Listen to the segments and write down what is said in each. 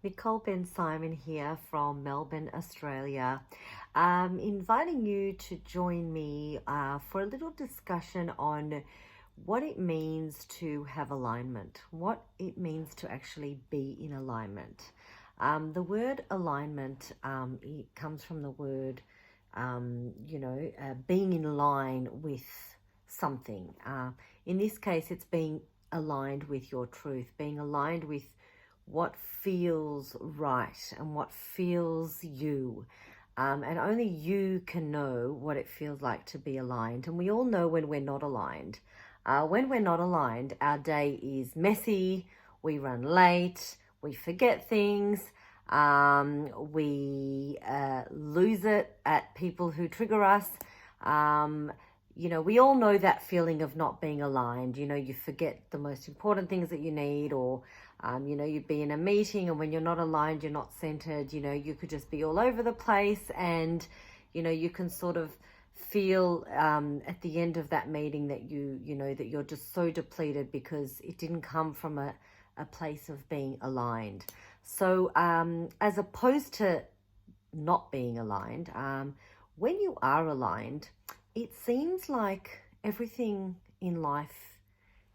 Nicole Ben Simon here from Melbourne, Australia. Inviting you to join me for a little discussion on what it means to have alignment, what it means to actually be in alignment. The word alignment it comes from the word, being in line with something. In this case, it's being aligned with your truth, being aligned with what feels right and what feels you. And only you can know what it feels like to be aligned. And we all know when we're not aligned. When we're not aligned, our day is messy, we run late, we forget things, we lose it at people who trigger us. We all know that feeling of not being aligned. You forget the most important things that you need, or you'd be in a meeting and when you're not aligned, you're not centered, you could just be all over the place, and, you can sort of feel at the end of that meeting that that you're just so depleted because it didn't come from a place of being aligned. So as opposed to not being aligned, when you are aligned, it seems like everything in life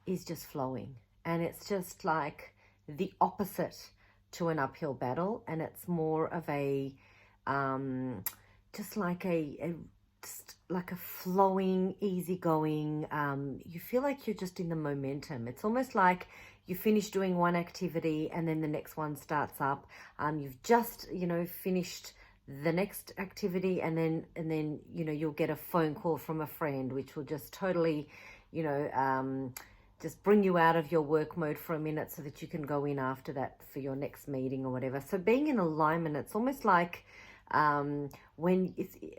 is just flowing, and it's just like the opposite to an uphill battle, and it's more of a just like a flowing, easygoing. You feel like you're just in the momentum. It's almost like you finish doing one activity and then the next one starts up. You've just finished the next activity, and then you'll get a phone call from a friend which will just totally just bring you out of your work mode for a minute so that you can go in after that for your next meeting or whatever. So being in alignment, it's almost like when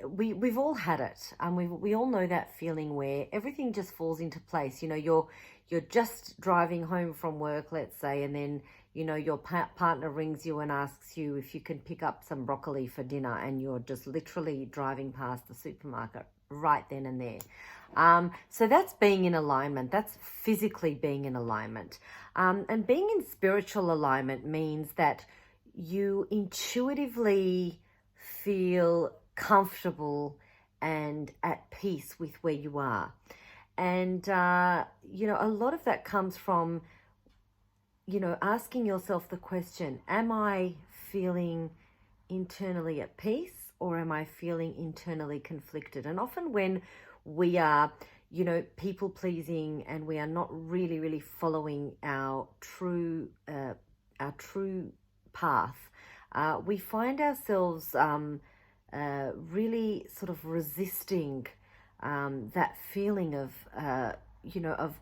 we've all had it, and we all know that feeling where everything just falls into place. You're just driving home from work, let's say, and then your partner rings you and asks you if you can pick up some broccoli for dinner, and you're just literally driving past the supermarket right then and there. So that's being in alignment. That's physically being in alignment. And being in spiritual alignment means that you intuitively feel comfortable and at peace with where you are. And, a lot of that comes from, asking yourself the question, am I feeling internally at peace, or am I feeling internally conflicted? And often when we are, people pleasing, and we are not really, really following our true path, we find ourselves really sort of resisting that feeling of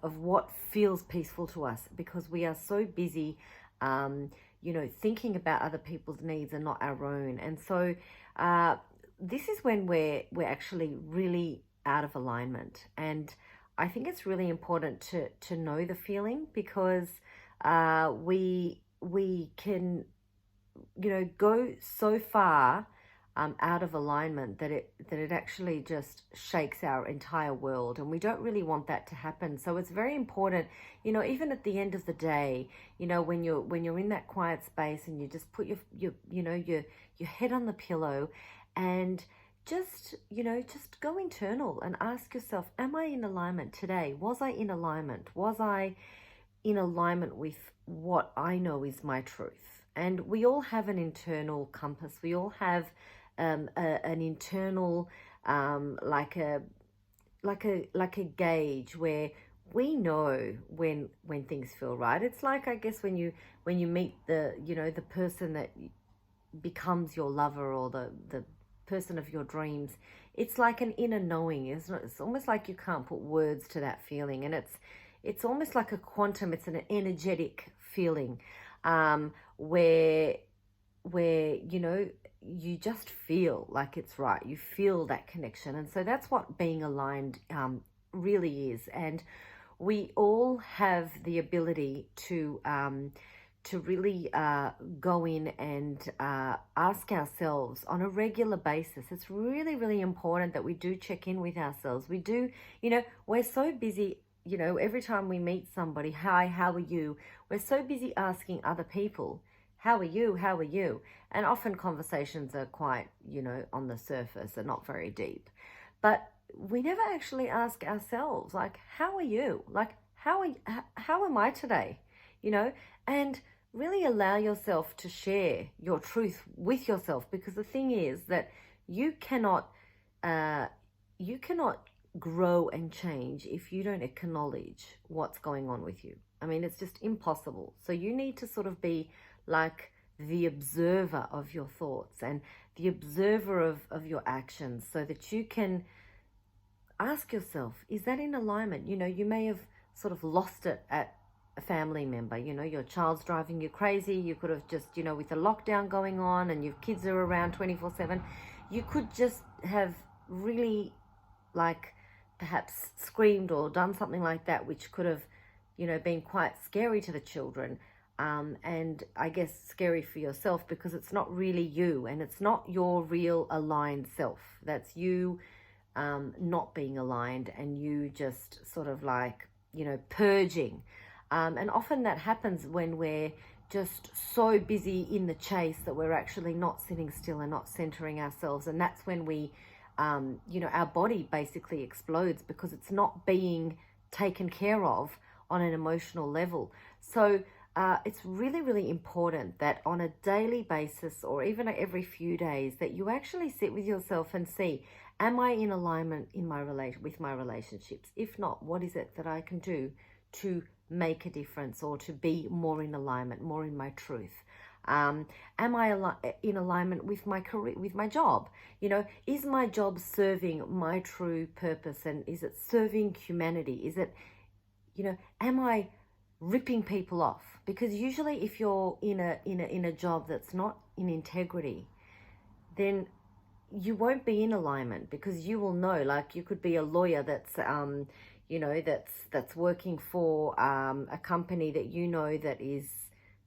what feels peaceful to us, because we are so busy thinking about other people's needs and not our own. And so this is when we're actually really out of alignment. And I think it's really important to know the feeling, because we can go so far out of alignment that it actually just shakes our entire world, and we don't really want that to happen. So it's very important, even at the end of the day, when you're in that quiet space and you just put your head on the pillow, and just go internal and ask yourself, am I in alignment today? Was I in alignment? Was I in alignment with what I know is my truth? And we all have an internal compass. We all have an internal like a gauge where we know when things feel right. It's like, I guess, when you meet the person that becomes your lover, or the person of your dreams. It's like an inner knowing. It's almost like you can't put words to that feeling, and it's almost like a quantum. It's an energetic feeling, where you just feel like it's right. You feel that connection. And so that's what being aligned really is. And we all have the ability to really go in and ask ourselves on a regular basis. It's really, really important that we do check in with ourselves. We do, we're so busy, every time we meet somebody, hi, how are you? We're so busy asking other people, how are you? How are you? And often conversations are quite, on the surface and not very deep. But we never actually ask ourselves, like, how are you? Like, how am I today? You know, and really allow yourself to share your truth with yourself, because the thing is that you cannot uh, you cannot grow and change if you don't acknowledge what's going on with you. I mean, it's just impossible. So you need to sort of be like the observer of your thoughts and the observer of your actions, so that you can ask yourself, is that in alignment? You may have sort of lost it at a family member. Your child's driving you crazy. You could have just, with the lockdown going on and your kids are around 24/7, you could just have really, like, perhaps screamed or done something like that, which could have, been quite scary to the children. And I guess scary for yourself, because it's not really you and it's not your real aligned self. That's you not being aligned, and you just sort of like, purging. And often that happens when we're just so busy in the chase that we're actually not sitting still and not centering ourselves. And that's when we, our body basically explodes, because it's not being taken care of on an emotional level. So it's really, really important that on a daily basis, or even every few days, that you actually sit with yourself and see, am I in alignment with my relationships? If not, what is it that I can do to make a difference, or to be more in alignment, more in my truth? Am I in alignment with my career, with my job? Is my job serving my true purpose, and is it serving humanity? Is it, am I ripping people off? Because usually if you're in a job that's not in integrity, then you won't be in alignment, because you will know, like, you could be a lawyer that's that's working for a company that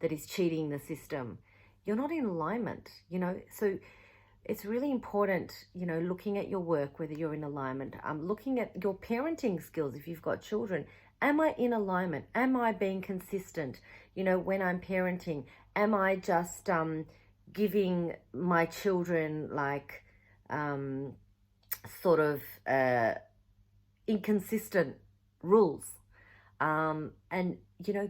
that is cheating the system. You're not in alignment. So it's really important, looking at your work, whether you're in alignment, looking at your parenting skills if you've got children. Am I in alignment? Am I being consistent? When I'm parenting, am I just giving my children, like, sort of inconsistent rules? And,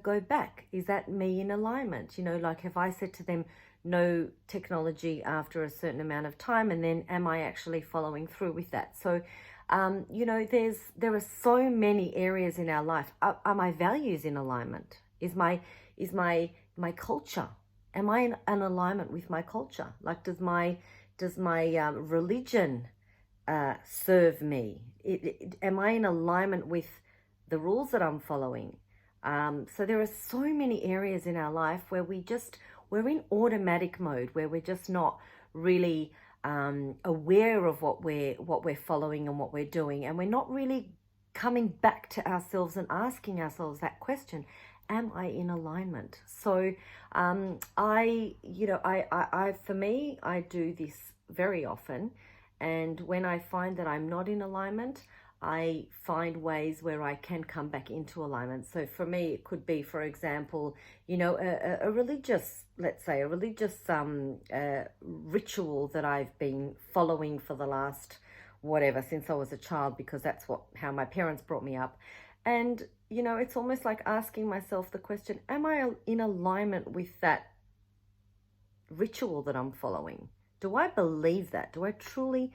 go back. Is that me in alignment? Like, if I said to them, no technology after a certain amount of time, and then am I actually following through with that? So, there are so many areas in our life. Are my values in alignment? Is my culture? Am I in an alignment with my culture? Like, does my religion serve me? Am I in alignment with the rules that I'm following? So there are so many areas in our life where we're in automatic mode, where we're just not really aware of what we're following and what we're doing, and we're not really coming back to ourselves and asking ourselves that question: am I in alignment? So for me, I do this very often, and when I find that I'm not in alignment, I find ways where I can come back into alignment. So for me, it could be, for example, a religious, let's say, a religious ritual that I've been following for the last, whatever, since I was a child, because that's how my parents brought me up. And, it's almost like asking myself the question, am I in alignment with that ritual that I'm following? Do I believe that? Do I truly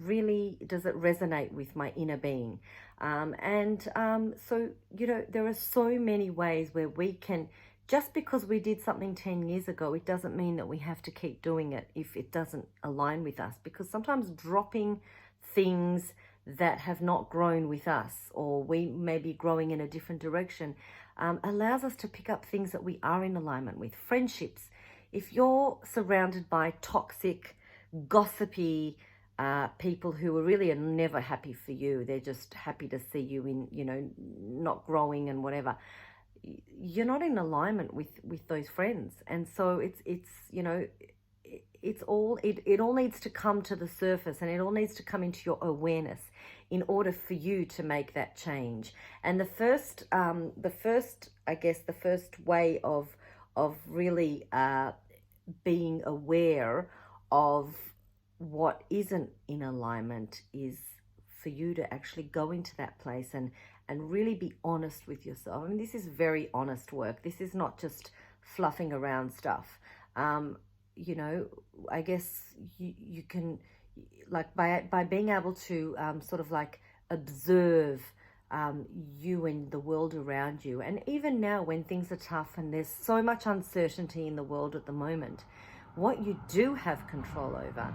really, does it resonate with my inner being? So, there are so many ways where we can, just because we did something 10 years ago, it doesn't mean that we have to keep doing it if it doesn't align with us, because sometimes dropping things that have not grown with us, or we may be growing in a different direction, allows us to pick up things that we are in alignment with. Friendships. If you're surrounded by toxic, gossipy people who are really never happy for you, they're just happy to see you in, not growing and whatever, you're not in alignment with those friends. And so it all needs to come to the surface, and it all needs to come into your awareness in order for you to make that change. And the first way really being aware of what isn't in alignment is for you to actually go into that place and really be honest with yourself. I mean, this is very honest work. This is not just fluffing around stuff. You know, I guess you can, like, by being able to sort of like observe you and the world around you. And even now, when things are tough and there's so much uncertainty in the world at the moment, what you do have control over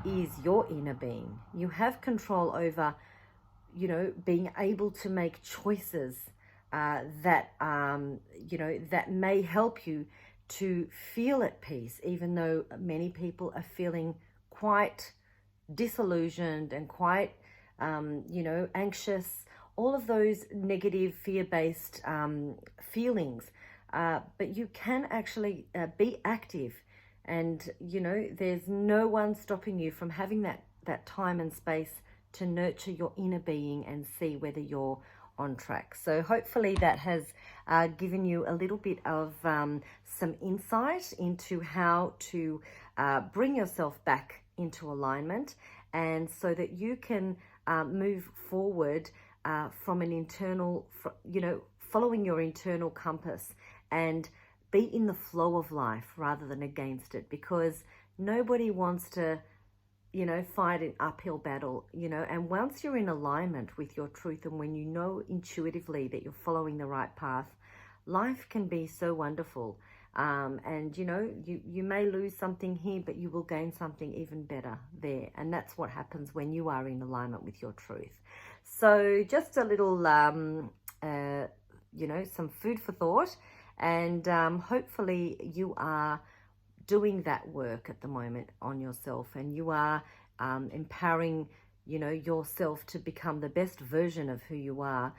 is your inner being. You have control over, you know, being able to make choices that, you know, that may help you to feel at peace, even though many people are feeling quite disillusioned and quite, you know, anxious, all of those negative fear-based feelings. But you can actually be active, and, you know, there's no one stopping you from having that time and space to nurture your inner being and see whether you're on track. So hopefully that has given you a little bit of some insight into how to bring yourself back into alignment, and so that you can move forward from an internal, you know, following your internal compass and be in the flow of life rather than against it, because nobody wants to, you know, fight an uphill battle, you know. And once you're in alignment with your truth, and when you know intuitively that you're following the right path, life can be so wonderful. And, you know, you may lose something here, but you will gain something even better there. And that's what happens when you are in alignment with your truth. So just a little, you know, some food for thought. And hopefully you are doing that work at the moment on yourself, and you are empowering, you know, yourself to become the best version of who you are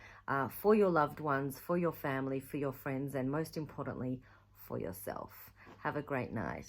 for your loved ones, for your family, for your friends, and most importantly, for yourself. Have a great night.